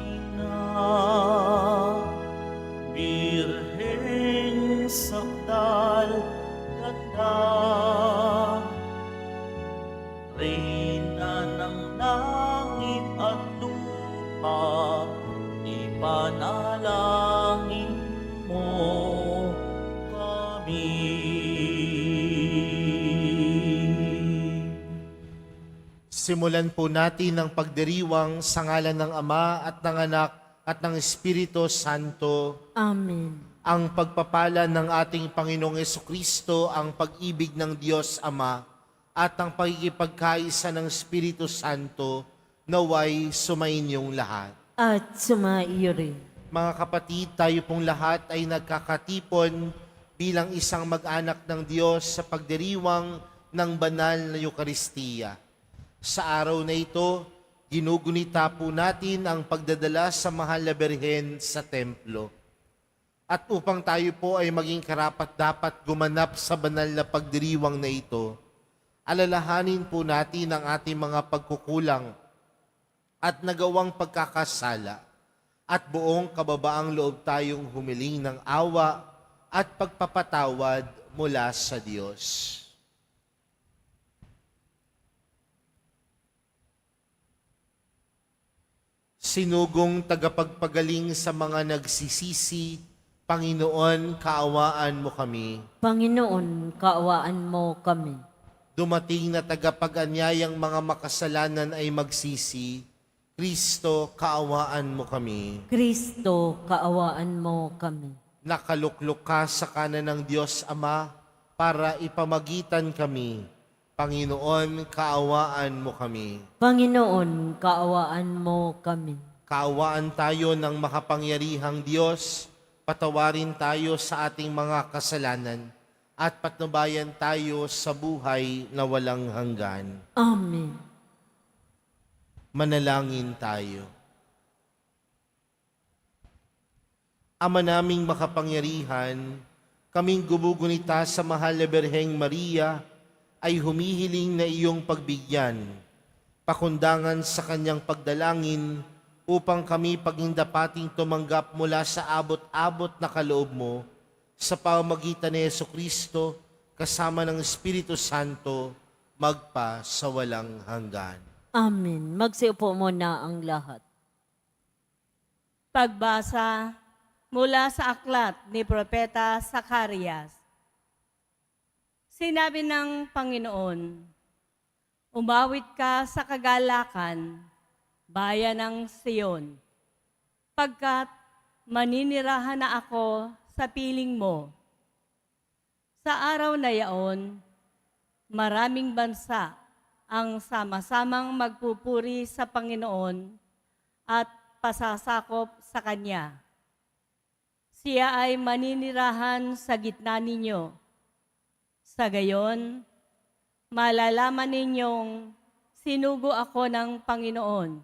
ina, Birheng sakdal ganda, Reyna ng langit at lupa, ipanalangin mo kami. Simulan po natin ang pagdiriwang sa ngalan ng Ama at ng Anak at ng Espiritu Santo. Amen. Ang pagpapala ng ating Panginoong Jesucristo, ang pag-ibig ng Diyos Ama, at ang pagkikipagkaisa ng Espiritu Santo, naway sumainyong lahat. At sumaiyo rin. Mga kapatid, tayo pong lahat ay nagkakatipon bilang isang mag-anak ng Diyos sa pagdiriwang ng banal na Eukaristiya. Sa araw na ito, ginugunita po natin ang pagdadala sa Mahal na Birhen sa templo. At upang tayo po ay maging karapat-dapat gumanap sa banal na pagdiriwang na ito, alalahanin po natin ang ating mga pagkukulang at nagawang pagkakasala at buong kababaang loob tayong humiling ng awa at pagpapatawad mula sa Diyos. Sinugong tagapagpagaling sa mga nagsisisi, Panginoon, kaawaan mo kami. Panginoon, kaawaan mo kami. Dumating na tagapag-anyayang mga makasalanan ay magsisi, Kristo, kaawaan mo kami. Kristo, kaawaan mo kami. Nakaluklok ka sa kanan ng Diyos Ama para ipamagitan kami. Panginoon, kaawaan mo kami. Panginoon, kaawaan mo kami. Kaawaan tayo ng makapangyarihang Diyos, patawarin tayo sa ating mga kasalanan, at patnubayan tayo sa buhay na walang hanggan. Amen. Manalangin tayo. Ama naming makapangyarihan, kaming gumugunita sa Mahal na Birheng Maria, ay humihiling na iyong pagbigyan, pakundangan sa kanyang pagdalangin, upang kami pagindapating tumanggap mula sa abot-abot na kaloob mo, sa pamamagitan ni Jesucristo, kasama ng Espiritu Santo, magpa sa walang hanggan. Amen. Magsiupo muna ang lahat. Pagbasa mula sa aklat ni Propeta Zacarias. Sinabi ng Panginoon, umawit ka sa kagalakan, bayan ng Siyon, pagkat maninirahan na ako sa piling mo. Sa araw na yaon, maraming bansa ang sama-samang magpupuri sa Panginoon at pasasakop sa Kanya. Siya ay maninirahan sa gitna ninyo. Sa gayon, malalaman ninyong sinugo ako ng Panginoon.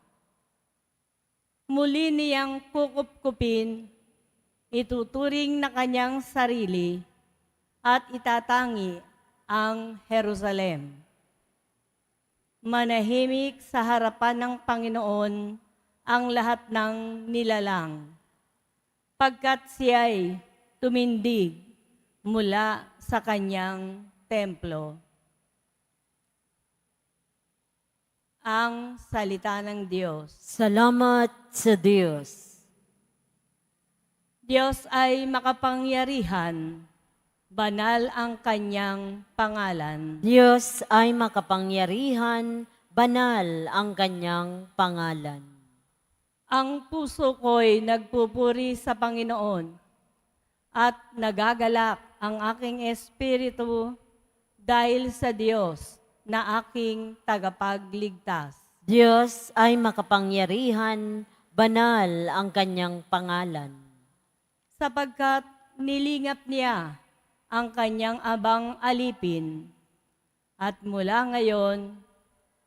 Muli niyang kukup-kupin, ituturing na kanyang sarili at itatangi ang Jerusalem. Manahimik sa harapan ng Panginoon ang lahat ng nilalang, pagkat siya'y tumindig mula sa kanyang templo. Ang salita ng Diyos. Salamat sa Diyos. Diyos ay makapangyarihan, banal ang kanyang pangalan. Diyos ay makapangyarihan, banal ang kanyang pangalan. Ang puso ko'y nagpupuri sa Panginoon at nagagalak ang aking espiritu dahil sa Diyos na aking tagapagligtas. Diyos ay makapangyarihan, banal ang kanyang pangalan. Sapagkat nilingap niya ang kanyang abang alipin, at mula ngayon,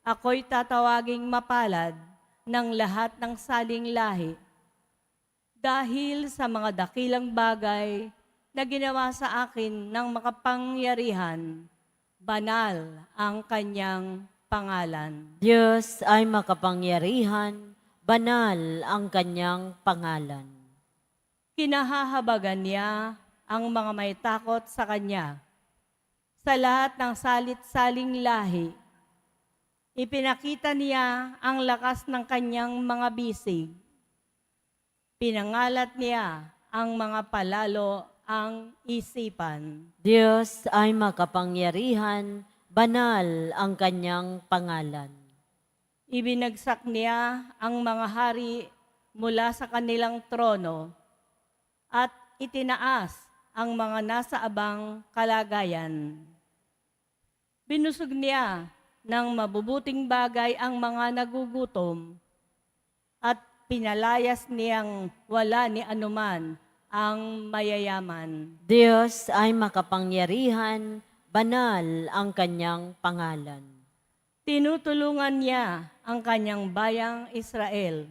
ako'y tatawaging mapalad ng lahat ng saling lahi, dahil sa mga dakilang bagay na ginawa sa akin ng makapangyarihan, banal ang kanyang pangalan. Diyos ay makapangyarihan, banal ang kanyang pangalan. Kinahahabagan niya ang mga may takot sa kanya. Sa lahat ng salit-saling lahi, ipinakita niya ang lakas ng kanyang mga bisig. Pinangalat niya ang mga palalo ang isipan. Diyos ay makapangyarihan, banal ang kanyang pangalan. Ibinagsak niya ang mga hari mula sa kanilang trono at itinaas ang mga nasa abang kalagayan. Binusog niya ng mabubuting bagay ang mga nagugutom at pinalayas niyang wala ni anuman ang mayayaman. Diyos ay makapangyarihan, banal ang kanyang pangalan. Tinutulungan niya ang kanyang bayang Israel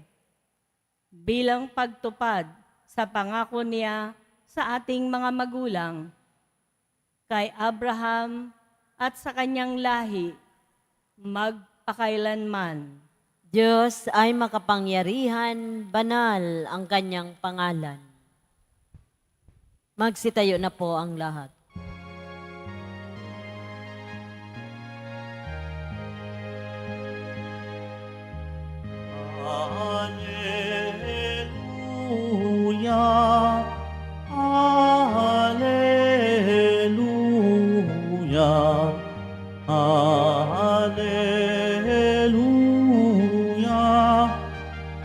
bilang pagtupad sa pangako niya sa ating mga magulang, kay Abraham at sa kanyang lahi, magpakailanman. Diyos ay makapangyarihan, banal ang kanyang pangalan. Magsitayo na po ang lahat. Alleluia, Alleluia, Alleluia,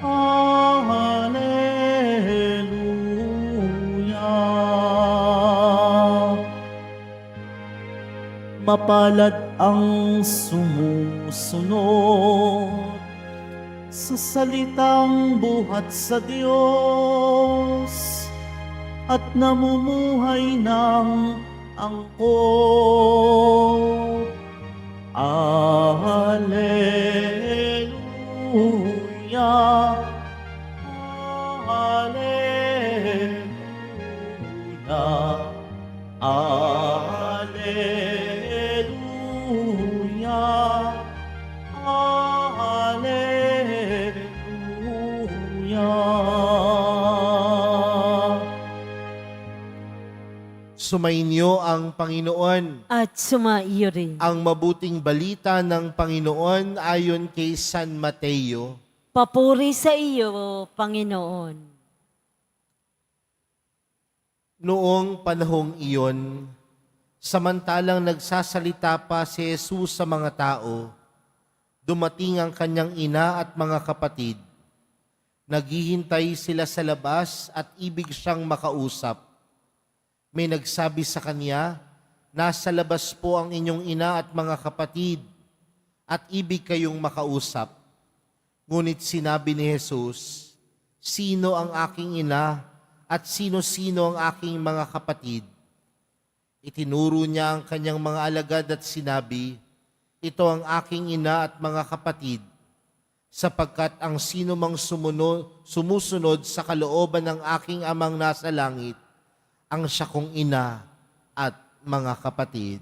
Alleluia. Mapalad ang sumusunod sa salitang buhat sa Diyos at namumuhay ng angkop. Alleluia, Alleluia, Alleluia, Alleluia. Sumainyo ang Panginoon. At sumaiyo rin. Ang mabuting balita ng Panginoon ayon kay San Mateo. Papuri sa iyo, Panginoon. Noong panahong iyon, samantalang nagsasalita pa si Jesus sa mga tao, dumating ang kanyang ina at mga kapatid. Naghihintay sila sa labas at ibig siyang makausap. May nagsabi sa kanya, "Nasa labas po ang inyong ina at mga kapatid, at ibig kayong makausap." Ngunit sinabi ni Jesus, "Sino ang aking ina at sino-sino ang aking mga kapatid?" Itinuro niya ang kanyang mga alagad at sinabi, "Ito ang aking ina at mga kapatid, sapagkat ang sino mang sumusunod sa kalooban ng aking amang nasa langit, ang siya kong ina at mga kapatid."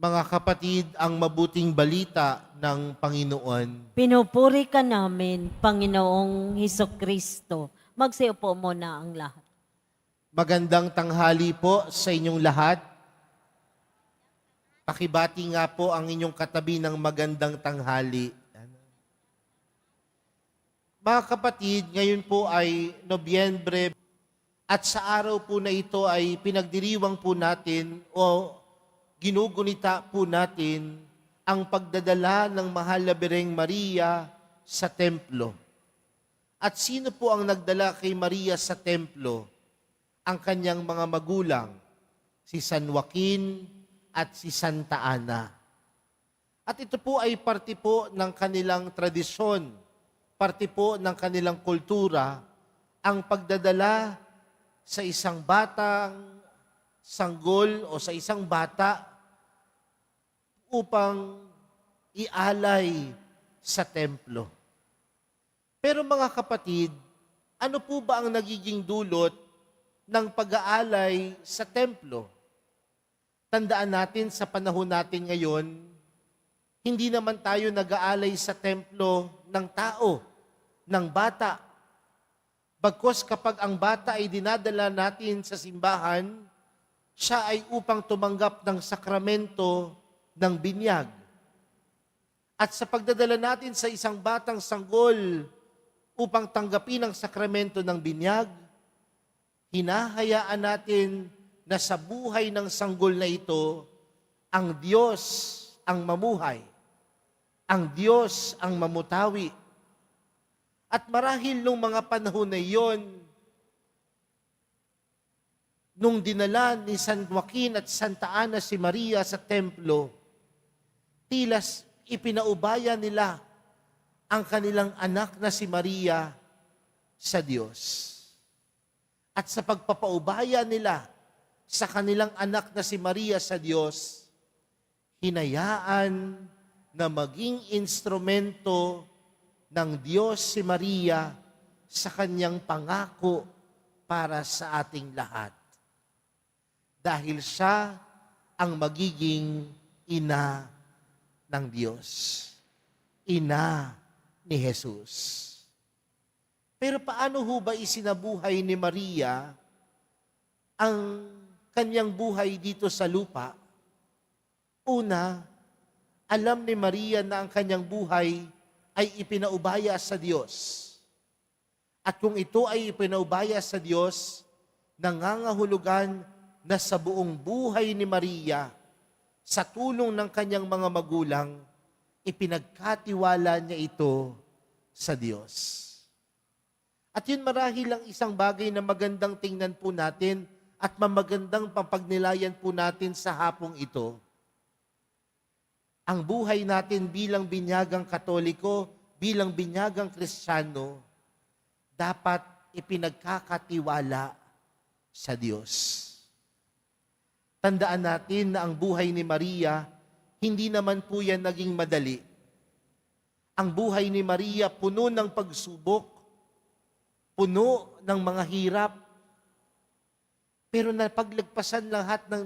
Mga kapatid, ang mabuting balita ng Panginoon. Pinupuri ka namin, Panginoong Hesukristo. Magsiupo muna ang lahat. Magandang tanghali po sa inyong lahat. Pakibati nga po ang inyong katabi ng magandang tanghali. Mga kapatid, ngayon po ay Nobyembre at sa araw po na ito ay pinagdiriwang po natin o ginugunita po natin ang pagdadala ng Mahal na Birheng Maria sa templo. At sino po ang nagdala kay Maria sa templo? Ang kanyang mga magulang, si San Joaquin at si Santa Ana. At ito po ay parte po ng kanilang tradisyon, parte po ng kanilang kultura, ang pagdadala sa isang batang sanggol o sa isang bata upang ialay sa templo. Pero mga kapatid, ano po ba ang nagiging dulot ng pag-aalay sa templo? Tandaan natin sa panahon natin ngayon, Hindi naman tayo nag-aalay sa templo ng tao, ng bata. Bagkus kapag ang bata ay dinadala natin sa simbahan, siya ay upang tumanggap ng sakramento ng binyag. At sa pagdadala natin sa isang batang sanggol upang tanggapin ang sakramento ng binyag, hinahayaan natin na sa buhay ng sanggol na ito, ang Diyos ang mamuhay, ang Diyos ang mamutawi. At marahil nung mga panahon na iyon, nung dinala ni San Joaquin at Santa Ana si Maria sa templo, tilas ipinaubaya nila ang kanilang anak na si Maria sa Diyos. At sa pagpapaubaya nila sa kanilang anak na si Maria sa Diyos, hinayaan na maging instrumento ng Diyos si Maria sa kanyang pangako para sa ating lahat. Dahil siya ang magiging ina ng Diyos. Ina ni Jesus. Pero paano ho ba isinabuhay ni Maria ang kanyang buhay dito sa lupa? Una, alam ni Maria na ang kanyang buhay ay ipinaubaya sa Diyos. At kung ito ay ipinaubaya sa Diyos, nangangahulugan na sa buong buhay ni Maria, sa tulong ng kanyang mga magulang, ipinagkatiwala niya ito sa Diyos. At yun marahil ang isang bagay na magandang tingnan po natin at mamagandang papagnilayan po natin sa hapong ito. Ang buhay natin bilang binyagang Katoliko, bilang binyagang Kristiyano, dapat ipinagkakatiwala sa Diyos. Tandaan natin na ang buhay ni Maria, hindi naman po yan naging madali. Ang buhay ni Maria puno ng pagsubok, puno ng mga hirap, pero napaglagpasan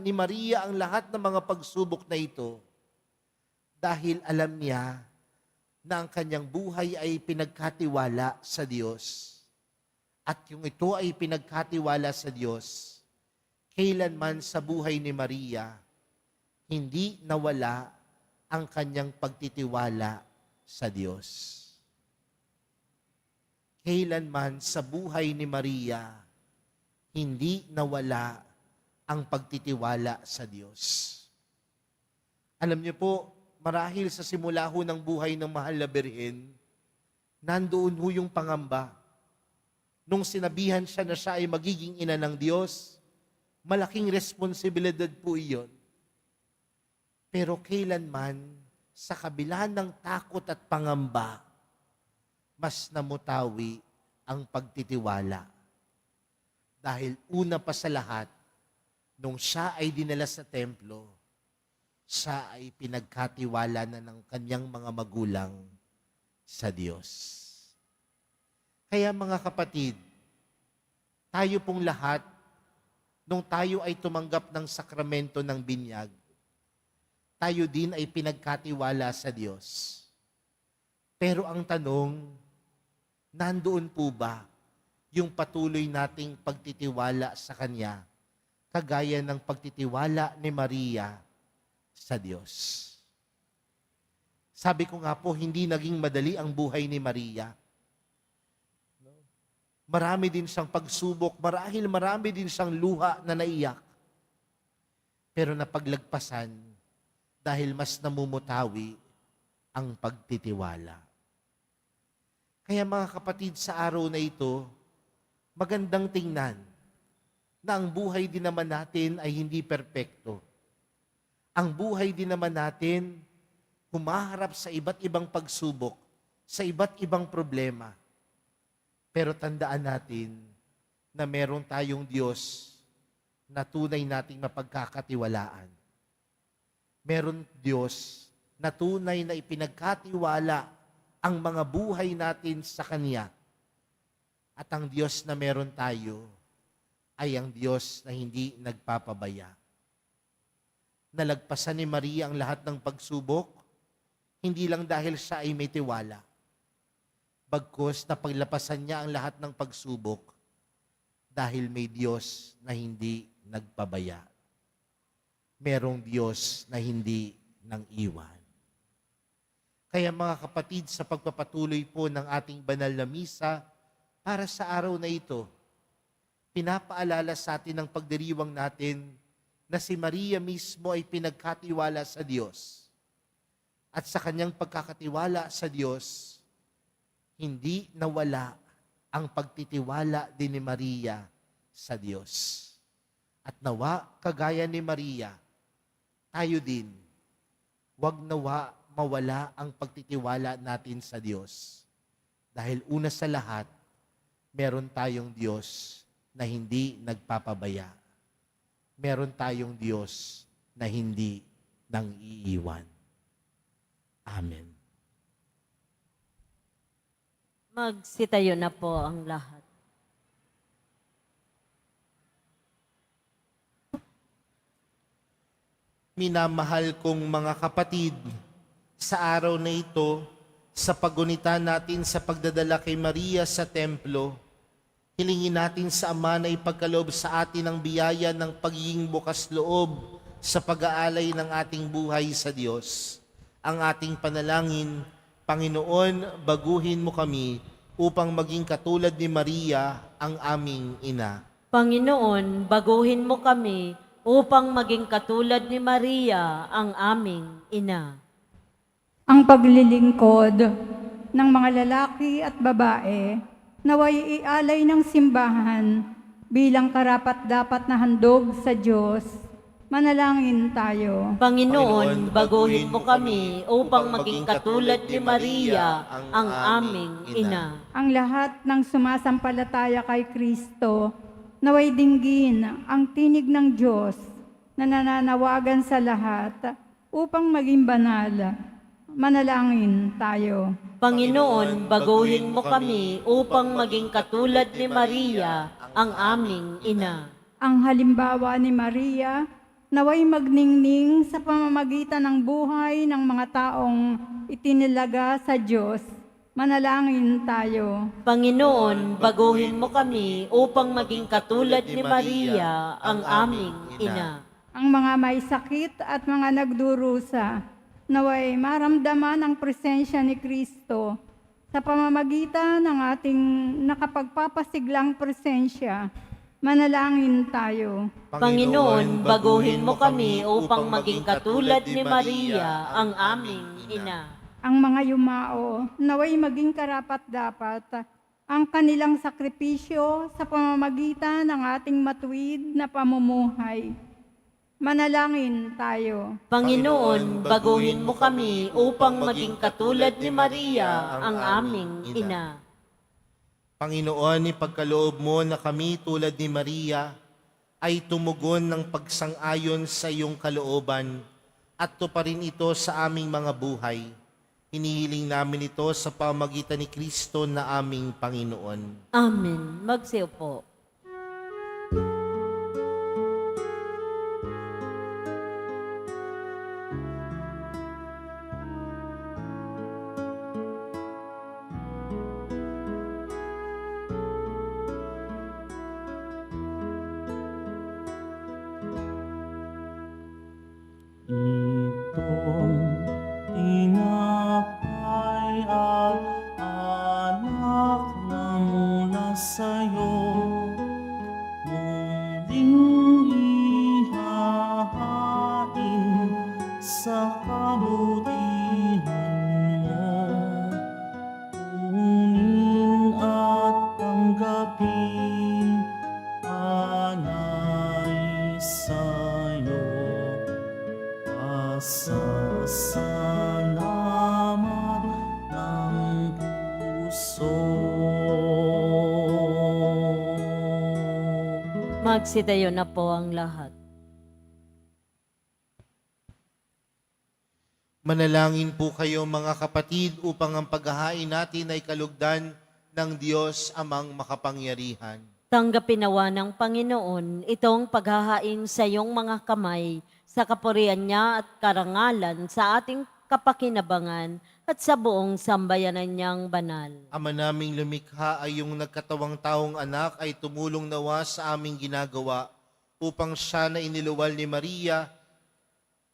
ni Maria ang lahat ng mga pagsubok na ito dahil alam niya na ang kanyang buhay ay pinagkatiwala sa Diyos. At yung ito ay pinagkatiwala sa Diyos, kailanman sa buhay ni Maria, hindi nawala ang kanyang pagtitiwala sa Diyos. Kailanman sa buhay ni Maria, hindi nawala ang pagtitiwala sa Diyos. Alam niyo po, marahil sa simula ho ng buhay ng mahal na Birhen, nandoon ho yung pangamba. Nung sinabihan siya na siya ay magiging ina ng Diyos, malaking responsibilidad po iyon. Pero kailanman, sa kabila ng takot at pangamba, mas namutawi ang pagtitiwala. Dahil una pa sa lahat, nung siya ay dinala sa templo, siya ay pinagkatiwala na ng kanyang mga magulang sa Diyos. Kaya mga kapatid, tayo pong lahat, nung tayo ay tumanggap ng sakramento ng binyag, tayo din ay pinagkatiwala sa Diyos. Pero ang tanong, nandoon po ba yung patuloy nating pagtitiwala sa Kanya, kagaya ng pagtitiwala ni Maria sa Diyos? Sabi ko nga po, hindi naging madali ang buhay ni Maria. Marami din siyang pagsubok, marahil marami din siyang luha na naiyak. Pero napaglagpasan dahil mas namumutawi ang pagtitiwala. Kaya mga kapatid, sa araw na ito, magandang tingnan na ang buhay din naman natin ay hindi perpekto. Ang buhay din naman natin humaharap sa iba't ibang pagsubok, sa iba't ibang problema. Pero tandaan natin na meron tayong Diyos na tunay nating mapagkakatiwalaan. Meron Diyos na tunay na ipinagkatiwala ang mga buhay natin sa Kanya. At ang Diyos na meron tayo ay ang Diyos na hindi nagpapabaya. Nalagpasan ni Maria ang lahat ng pagsubok, hindi lang dahil siya ay may tiwala, bagkus na paglapasan niya ang lahat ng pagsubok dahil may Diyos na hindi nagpabaya. Merong Diyos na hindi nang iwan. Kaya mga kapatid, sa pagpapatuloy po ng ating banal na misa, para sa araw na ito, pinapaalala sa atin ng pagdiriwang natin na si Maria mismo ay pinagkatiwala sa Diyos. At sa kanyang pagkakatiwala sa Diyos, hindi nawala ang pagtitiwala din ni Maria sa Diyos. At nawa, kagaya ni Maria, tayo din, wag nawa mawala ang pagtitiwala natin sa Diyos. Dahil una sa lahat, meron tayong Diyos na hindi nagpapabaya. Meron tayong Diyos na hindi nang iiwan. Amen. Magsitayo na po ang lahat. Minamahal kong mga kapatid, sa araw na ito, sa pagunita natin sa pagdadala kay Maria sa templo, hilingin natin sa Ama na ipagkaloob sa atin ang biyaya ng pagiging bukas loob sa pag-aalay ng ating buhay sa Diyos. Ang ating panalangin, Panginoon, baguhin mo kami upang maging katulad ni Maria, ang aming ina. Panginoon, baguhin mo kami upang maging katulad ni Maria, ang aming ina. Ang paglilingkod ng mga lalaki at babae naway ialay ng simbahan bilang karapat-dapat na handog sa Diyos. Manalangin tayo. Panginoon, baguhin mo kami upang maging katulad ni Maria, ang aming ina. Ang lahat ng sumasampalataya kay Kristo naway dinggin ang tinig ng Diyos na nananawagan sa lahat upang maging banal. Manalangin tayo. Panginoon, baguhin mo kami upang maging katulad ni Maria, ang aming ina. Ang halimbawa ni Maria naway magningning sa pamamagitan ng buhay ng mga taong itinilaga sa Diyos. Manalangin tayo. Panginoon, baguhin mo kami upang maging katulad ni Maria, ang aming ina. Ang mga may sakit at mga nagdurusa, naway maramdaman ang presensya ni Kristo sa pamamagitan ng ating nakapagpapasiglang presensya. Manalangin tayo. Panginoon, baguhin mo kami upang maging katulad ni Maria, ang aming ina. Ang mga yumao, naway maging karapat-dapat ang kanilang sakripisyo sa pamamagitan ng ating matuwid na pamumuhay. Manalangin tayo. Panginoon, baguhin mo kami upang maging katulad ni Maria, ang aming ina. Panginoon, ipagkaloob mo na kami tulad ni Maria ay tumugon ng pagsang-ayon sa iyong kalooban at tuparin ito sa aming mga buhay. Hinihiling namin ito sa pamamagitan ni Kristo na aming Panginoon. Amen. Magsiupo. Itong tinapay at anak na mula sa'yo, muling ihahain sa kabutihan mo. Kunin at tanggapin, alay sa'yo. Pasasalamat ng puso. Magsitayo na po ang lahat. Manalangin po kayo mga kapatid upang ang paghahain natin ay kalugdan ng Diyos Amang makapangyarihan. Tanggapin nawa ng Panginoon itong paghahain sa iyong mga kamay sa kapurihan niya at karangalan sa ating kapakinabangan, at sa buong sambayanan niyang banal. Ama naming lumikha ay yung nagkatawang taong anak ay tumulong nawa sa aming ginagawa upang siya na iniluwal ni Maria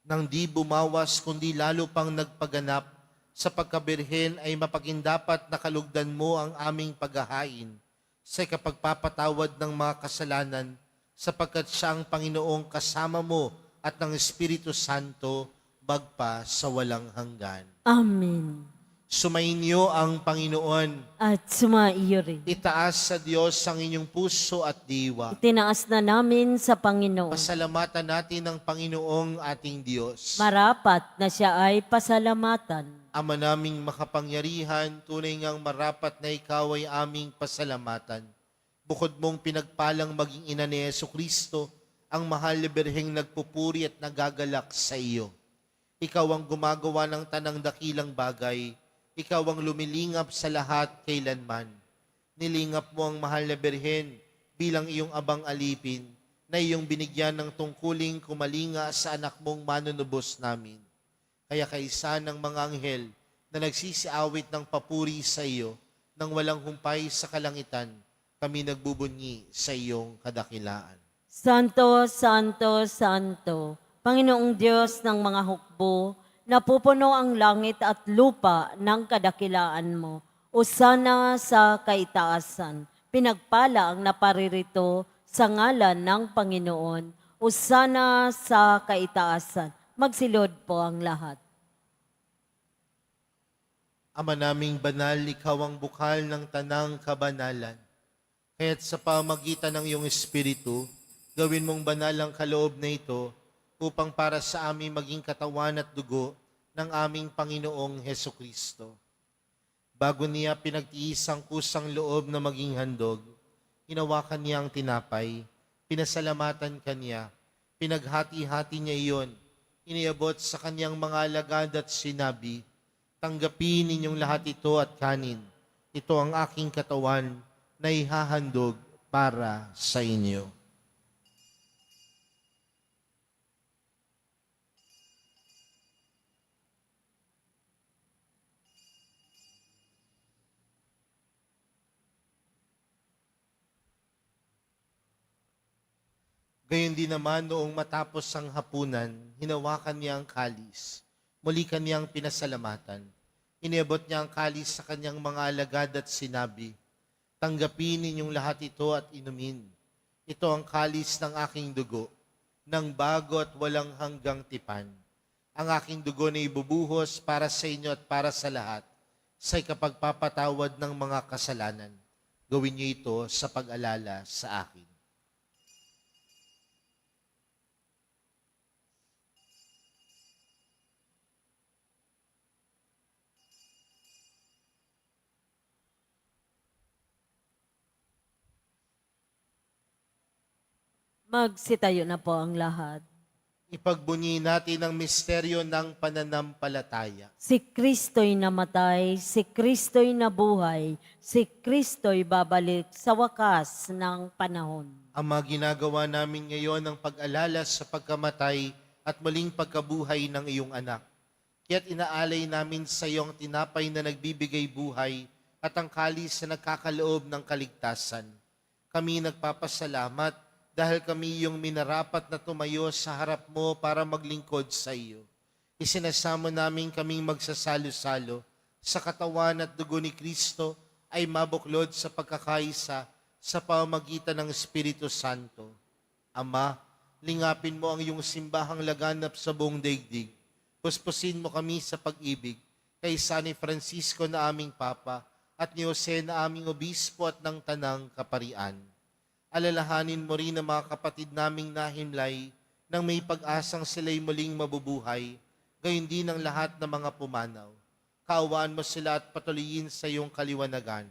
nang di bumawas kundi lalo pang nagpaganap sa pagkabirhen ay mapagindapat na kalugdan mo ang aming paghahain sa kapagpapatawad ng mga kasalanan sapagkat siya ang Panginoong kasama mo at ng Espiritu Santo magpa sa walang hanggan. Amen. Sumainyo ang Panginoon. At sumaiyo rin. Itaas sa Diyos ang inyong puso at diwa. Itinaas na namin sa Panginoon. Pasalamatan natin ang Panginoong ating Diyos. Marapat na siya ay pasalamatan. Ama naming makapangyarihan, tunay ngang marapat na ikaw ay aming pasalamatan. Bukod mong pinagpalang maging ina ni Jesucristo, ang mahal na birheng nagpupuri at nagagalak sa iyo. Ikaw ang gumagawa ng tanang dakilang bagay. Ikaw ang lumilingap sa lahat kailanman. Nilingap mo ang mahal na birhen bilang iyong abang alipin na iyong binigyan ng tungkuling kumalinga sa anak mong manunubos namin. Kaya kaisa ng mga anghel na nagsisiawit ng papuri sa iyo nang walang humpay sa kalangitan, kami nagbubunyi sa iyong kadakilaan. Santo, Santo, Santo, Panginoong Diyos ng mga hukbo, napupuno ang langit at lupa ng kadakilaan mo. Hosana sa kaitaasan, pinagpala ang naparirito sa ngalan ng Panginoon. Hosana sa kaitaasan, magsilod po ang lahat. Ama naming banal, ikaw ang bukal ng tanang kabanalan. Kaya't sa pamagitan ng iyong Espiritu, gawin mong banal ang kaloob na ito upang para sa amin maging katawan at dugo ng aming Panginoong Hesukristo. Bago niya pinagtiis ang kusang loob na maging handog, hinawakan niya ang tinapay, pinasalamatan kanya, pinaghati-hati niya iyon, iniabot sa kanyang mga alagad at sinabi, tanggapin ninyong lahat ito at kanin. Ito ang aking katawan na ihahandog para sa inyo. Gayon din naman noong matapos ang hapunan, hinawakan niya ang kalis. Muli kaniyang pinasalamatan. Iniabot niya ang kalis sa kanyang mga alagad at sinabi, tanggapin ninyong lahat ito at inumin. Ito ang kalis ng aking dugo, ng bago at walang hanggang tipan. Ang aking dugo na ibubuhos para sa inyo at para sa lahat, sa ikapagpapatawad ng mga kasalanan. Gawin niyo ito sa pag-alala sa akin. Magsitayo na po ang lahat. Ipagbunyi natin ang misteryo ng pananampalataya. Si Kristo'y namatay, si Kristo'y nabuhay, si Kristo'y babalik sa wakas ng panahon. Ama, ginagawa namin ngayon ang pag-alala sa pagkamatay at muling pagkabuhay ng iyong anak. Kaya't inaalay namin sa iyo ang tinapay na nagbibigay buhay at ang kalis na nagkakaloob ng kaligtasan. Kami nagpapasalamat dahil kami yung minarapat na tumayo sa harap mo para maglingkod sa iyo. Isinasamo namin kaming magsasalo-salo sa katawan at dugo ni Kristo ay mabuklod sa pagkakaisa sa pamamagitan ng Espiritu Santo. Ama, lingapin mo ang iyong simbahang laganap sa buong daigdig. Puspusin mo kami sa pag-ibig kay San Francisco na aming Papa at ni Jose na aming Obispo at ng Tanang Kaparian. Alalahanin mo rin ang mga kapatid naming nahimlay nang may pag-asang sila'y muling mabubuhay, gayon din ang lahat ng mga pumanaw. Kaawaan mo sila at patuloyin sa iyong kaliwanagan.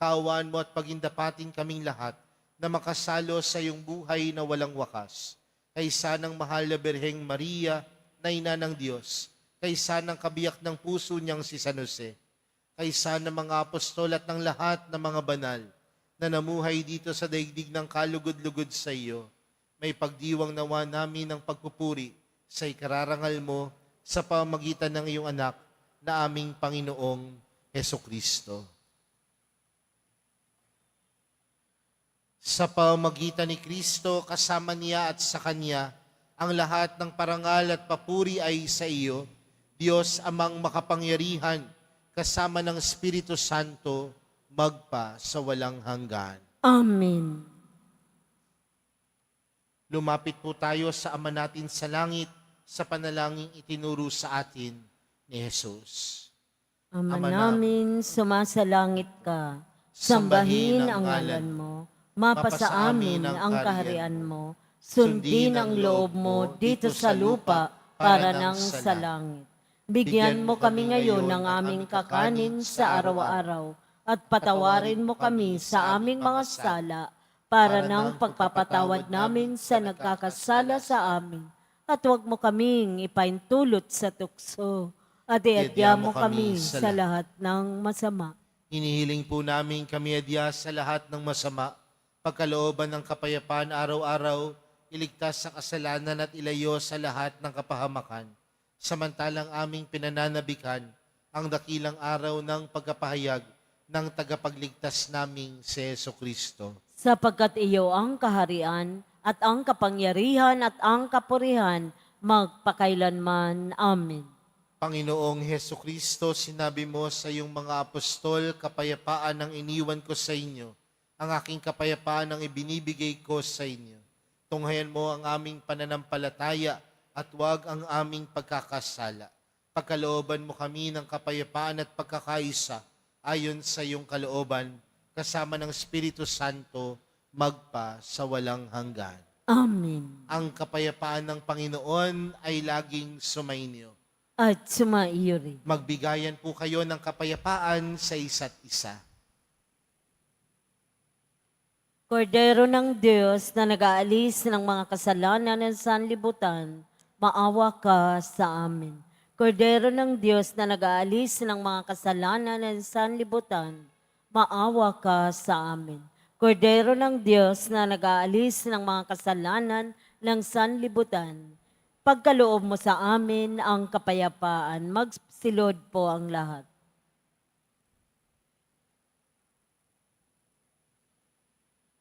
Kaawaan mo at pagindapatin kaming lahat na makasalo sa iyong buhay na walang wakas. Kaysa ng mahal na Birheng Maria, na ina ng Diyos, kaysa ng kabiyak ng puso niyang si San Jose, kaysa ng mga apostol at ng lahat ng mga banal, na namuhay dito sa daigdig ng kalugod-lugod sa iyo, may pagdiwang nawa namin ng pagpupuri sa ikararangal mo sa pamamagitan ng iyong anak na aming Panginoong Hesukristo. Sa pamamagitan ni Kristo, kasama niya at sa Kanya, ang lahat ng parangal at papuri ay sa iyo, Diyos amang makapangyarihan, kasama ng Espiritu Santo, magpa sa walang hanggan. Amen. Lumapit po tayo sa Ama natin sa langit, sa panalangin itinuro sa atin ni Jesus. Ama Ama namin, sumasalangit ka, sambahin ang ngalan mo, mapasa amin ang kaharian mo, sundin ang loob mo dito sa lupa para nang sa langit. Bigyan mo kami ngayon ng aming kakanin sa araw-araw at patawarin mo kami sa aming mga sala para ng pagpapatawad namin sa nagkakasala sa amin. At huwag mo kaming ipaintulot sa tukso at iadya mo kami sa lahat ng masama. Hinihiling po namin kami adya sa lahat ng masama, pagkalooban ng kapayapaan araw-araw, iligtas sa kasalanan at ilayo sa lahat ng kapahamakan. Samantalang aming pinananabikan ang dakilang araw ng pagkapahayag ng tagapagligtas naming si Jesucristo. Sapagkat iyo ang kaharian at ang kapangyarihan at ang kapurihan magpakailanman. Amen. Panginoong Hesukristo, sinabi mo sa iyong mga apostol, kapayapaan ang iniwan ko sa inyo, ang aking kapayapaan ang ibinibigay ko sa inyo. Tunghayan mo ang aming pananampalataya at huwag ang aming pagkakasala. Pagkalooban mo kami ng kapayapaan at pagkakaisa ayon sa iyong kalooban, kasama ng Espiritu Santo, magpa sa walang hanggan. Amen. Ang kapayapaan ng Panginoon ay laging sumainyo. At sumaiyo rin. Magbigayan po kayo ng kapayapaan sa isa't isa. Kordero ng Diyos na nag-aalis ng mga kasalanan ng sanlibutan, maawa ka sa amin. Kordero ng Diyos na nag-aalis ng mga kasalanan ng sanlibutan, maawa ka sa amin. Kordero ng Diyos na nag-aalis ng mga kasalanan ng sanlibutan, pagkaloob mo sa amin ang kapayapaan, magsilod po ang lahat.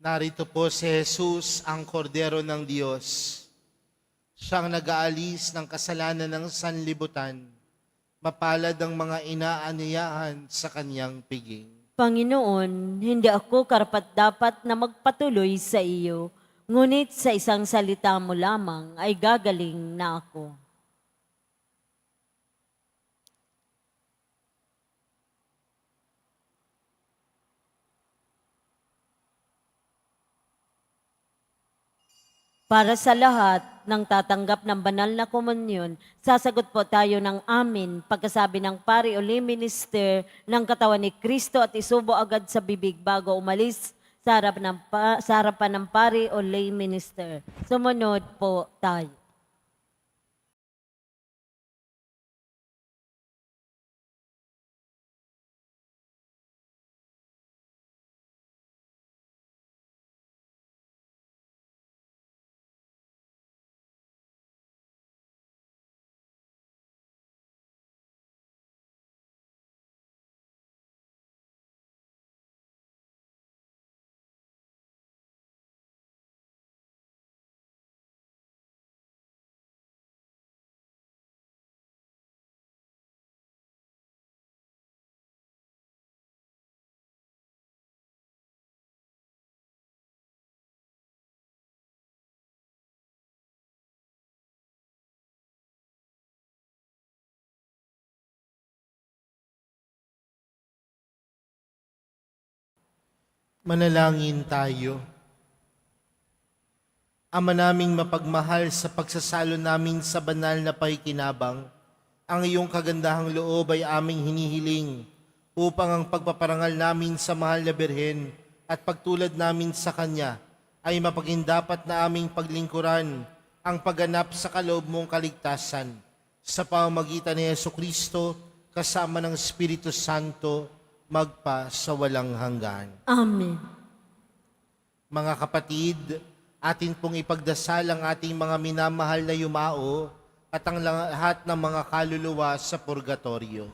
Narito po si Jesus, ang kordero ng Diyos. Siyang nag-aalis ng kasalanan ng sanlibutan, mapalad ang mga inaaniyahan sa kanyang piging. Panginoon, hindi ako karapat-dapat na magpatuloy sa iyo, ngunit sa isang salita mo lamang ay gagaling na ako. Para sa lahat ng tatanggap ng banal na komunyon, sasagot po tayo ng amin pagkasabi ng pari o lay minister ng katawan ni Kristo at isubo agad sa bibig bago umalis sa harapan ng pari o lay minister. Sumunod po tayo. Manalangin tayo. Ama naming mapagmahal, sa pagsasalo namin sa banal na pakikinabang, ang iyong kagandahang loob ay aming hinihiling upang ang pagpaparangal namin sa mahal na Birhen at pagtulad namin sa Kanya ay mapagindapat na aming paglingkuran ang pagganap sa kaloob mong kaligtasan sa pamamagitan ni Jesucristo kasama ng Espiritu Santo magpa sa walang hanggan. Amen. Mga kapatid, atin pong ipagdasal ang ating mga minamahal na yumao at ang lahat ng mga kaluluwa sa purgatorio.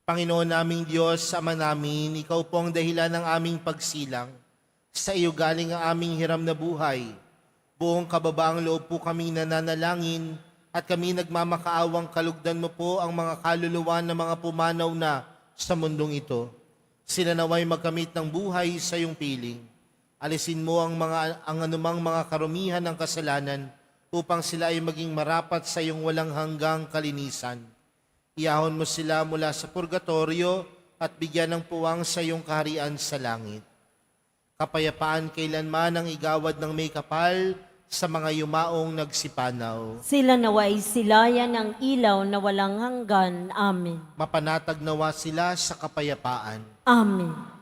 Panginoon naming Diyos, Ama namin, Ikaw po ang dahilan ng aming pagsilang. Sa iyo galing ang aming hiram na buhay. Buong kababaang loob po kami nananalangin at kami nagmamakaawang kalugdan mo po ang mga kaluluwa ng mga pumanaw na sa mundong ito. Sila naway magkamit ng buhay sa iyong piling. Alisin mo ang anumang mga karumihan ng kasalanan upang sila ay maging marapat sa iyong walang hanggang kalinisan. Iyahon mo sila mula sa purgatorio at bigyan ng puwang sa iyong kaharian sa langit. Kapayapaan kailanman ang igawad ng may kapal sa mga yumaong nagsipanaw. Sila naway silayan ng ilaw na walang hanggan. Amen. Mapanatag nawa sila sa kapayapaan. Amen.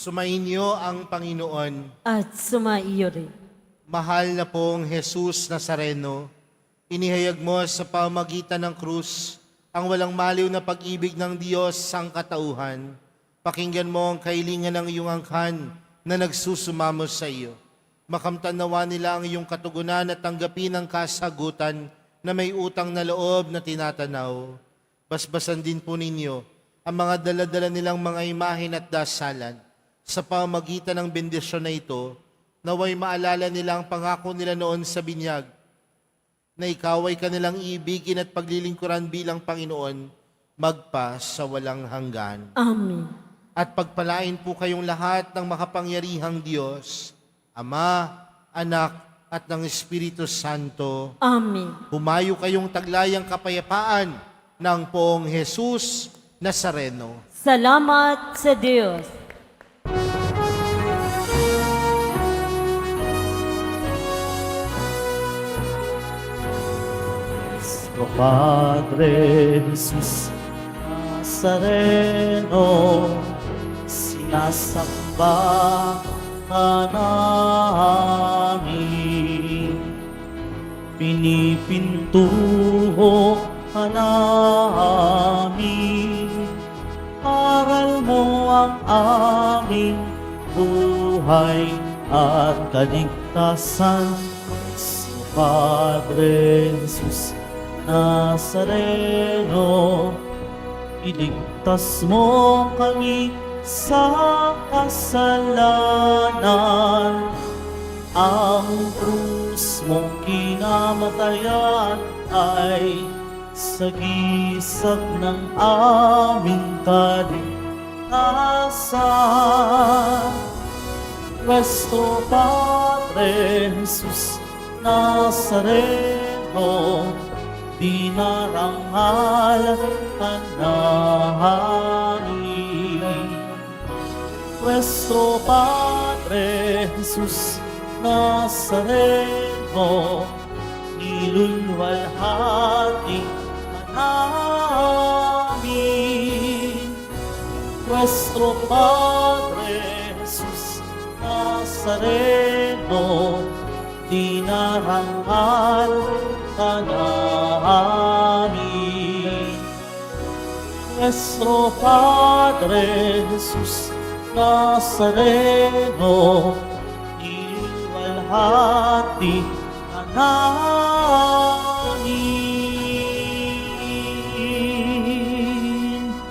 Sumainyo ang Panginoon. At sumaiyo rin. Mahal na pong Jesus Nazareno, inihayag mo sa pamagitan ng krus ang walang maliw na pag-ibig ng Diyos sang katauhan. Pakinggan mo ang kahilingan ng iyong angkan na nagsusumamo sa iyo. Makamtan nawa nila ang iyong katugunan at tanggapin ang kasagutan na may utang na loob na tinatanaw. Basbasan din po ninyo ang mga daladala nilang mga imahin at dasalan. Sa pamagitan ng bendisyon na ito, naway maalala nila ang pangako nila noon sa binyag, na ikaw ay kanilang ibigin at paglilingkuran bilang Panginoon, magpa sa walang hanggan. Amen. At pagpalain po kayong lahat ng makapangyarihang Diyos, Ama, Anak, at ng Espiritu Santo. Amen. Humayo kayong taglayang kapayapaan ng Poong Jesus Nazareno. Salamat sa Diyos. O Padre Jesus Nazareno, sinasamba ka namin, pinipintuho ka namin, aral mo ang aming buhay at kaligtasan. O Padre Jesus Nazareno, iligtas mo kami sa kasalanan. Ang krus mong kinamatayan ay sagisag ng aming kaligtasan. Nuestro Padre Jesus Nazareno, dinarangal ka namin. Nuestro Padre Jesus Nazareno, nilulwalhati ka namin. Nuestro Padre Jesus Nazareno, dinarangal ka namin. Nuestro Padre Jesus Nazareno, iniwalhati ka namin.